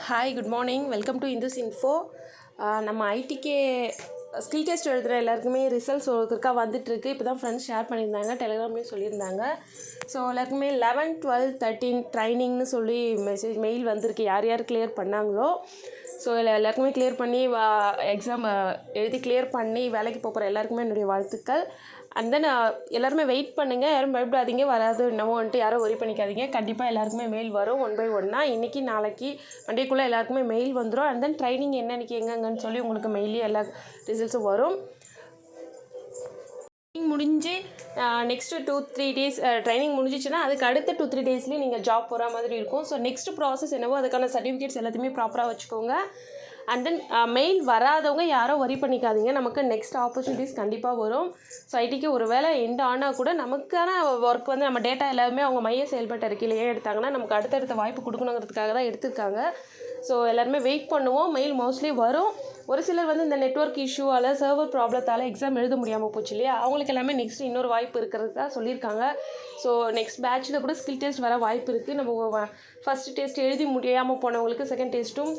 Hi good morning welcome to Indus info. நம்ம ITK skill test எழுதுகிற எல்லாருக்குமே results ஒருத்தருக்கா வந்துட்டுருக்கு. இப்போ தான் ஃப்ரெண்ட்ஸ் ஷேர் பண்ணியிருந்தாங்க, டெலிகிராம்லேயும் சொல்லியிருந்தாங்க. ஸோ எல்லாருக்குமே 11, 12, 13 ட்ரைனிங்னு சொல்லி மெயில் வந்திருக்கு. யார் யார் கிளியர் பண்ணாங்களோ ஸோ எல்லாருக்குமே கிளியர் பண்ணி எக்ஸாம் எழுதி கிளியர் பண்ணி வேலைக்கு போகிற எல்லாருக்குமே என்னுடைய வாழ்த்துக்கள். அண்ட் தென் எல்லாருமே வெயிட் பண்ணுங்கள், யாரும் பயப்படாதீங்க, வராது என்னவோன்ட்டு யாரும் ஒரி பண்ணிக்காதீங்க. கண்டிப்பாக எல்லாருக்குமே மெயில் வரும் ஒன் பை ஒன்னாக. இன்றைக்கி நாளைக்கு மண்டேக்குள்ளே எல்லாருக்குமே மெயில் வந்துடும். அண்ட் தென் ட்ரைனிங் என்னன்னைக்கு எங்கெங்கன்னு சொல்லி உங்களுக்கு மெயிலே எல்லா ரிசல்ட்ஸும் வரும். ட்ரைனிங் முடிஞ்சு நெக்ஸ்ட்டு 2-3 டேஸ் ட்ரைனிங் முடிஞ்சிச்சுன்னா அதுக்கு அடுத்த 2-3 டேஸ்லேயே நீங்கள் ஜாப் போகிற மாதிரி இருக்கும். ஸோ நெக்ஸ்ட் ப்ராசஸ் என்னவோ அதுக்கான சர்டிஃபிகேட்ஸ் எல்லாத்தையுமே ப்ராப்பராக வச்சுக்கோங்க. அண்ட் தென் மெயில் வராதவங்க யாரும் வரி பண்ணிக்காதீங்க, நமக்கு நெக்ஸ்ட் ஆப்பர்ச்சுனிட்டிஸ் கண்டிப்பாக வரும். ஸோ ஐடிக்கு ஒரு வேளை எண்ட் ஆனால் கூட நமக்கான ஒர்க் வந்து நம்ம டேட்டா எல்லாமே அவங்க மைய செயல்பட்ட அறிக்கையில் ஏன் எடுத்தாங்கன்னா நமக்கு அடுத்தடுத்த வாய்ப்பு கொடுக்கணுங்கிறதுக்காக தான் எடுத்திருக்காங்க. ஸோ எல்லாருமே வெயிட் பண்ணுவோம், மெயில் மோஸ்ட்லி வரும். ஒரு சிலர் வந்து இந்த நெட்வொர்க் இஷ்யூவால் சர்வர் ப்ராப்ளத்தால் எக்ஸாம் எழுத முடியாமல் போச்சு இல்லையா, அவங்களுக்கு எல்லாமே நெக்ஸ்ட் இன்னொரு வாய்ப்பு இருக்கிறதா சொல்லியிருக்காங்க. ஸோ நெக்ஸ்ட் பேட்சில் கூட ஸ்கில் டெஸ்ட் வர வாய்ப்பு இருக்குது. நம்ம ஃபஸ்ட் டெஸ்ட் எழுதி முடியாமல் போனவங்களுக்கு செகண்ட் டெஸ்ட்டும்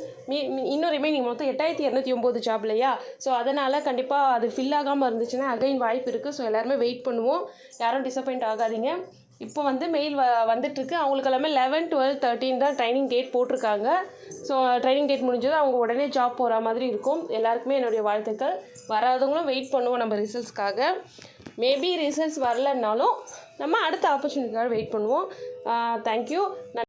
இன்னும் ரிமைனிங் மொத்தம் 8209 ஜாப் இல்லையா. ஸோ அதனால் கண்டிப்பாக அது ஃபில் ஆகாமல் இருந்துச்சுன்னா அகைன் வாய்ப்பு இருக்குது. ஸோ எல்லாருமே வெயிட் பண்ணுவோம், யாரும் டிசப்பாயிண்ட் ஆகாதீங்க. இப்போ வந்து மெயில் வந்துட்டுருக்கு. அவங்களுக்கு எல்லாமே 11, 12, 13 தான் ட்ரைனிங் டேட் போட்டிருக்காங்க. ஸோ ட்ரைனிங் டேட் முடிஞ்சது அவங்க உடனே ஜாப் போகிற மாதிரி இருக்கும். எல்லாருக்குமே என்னுடைய வாழ்த்துக்கள். வராதவங்களும் வெயிட் பண்ணுவோம் நம்ம ரிசல்ட்ஸ்க்காக. மேபி ரிசல்ட்ஸ் வரலன்னாலும் நம்ம அடுத்த ஆப்பர்ச்சுனிட்டிக்காக வெயிட் பண்ணுவோம். தேங்க்யூ.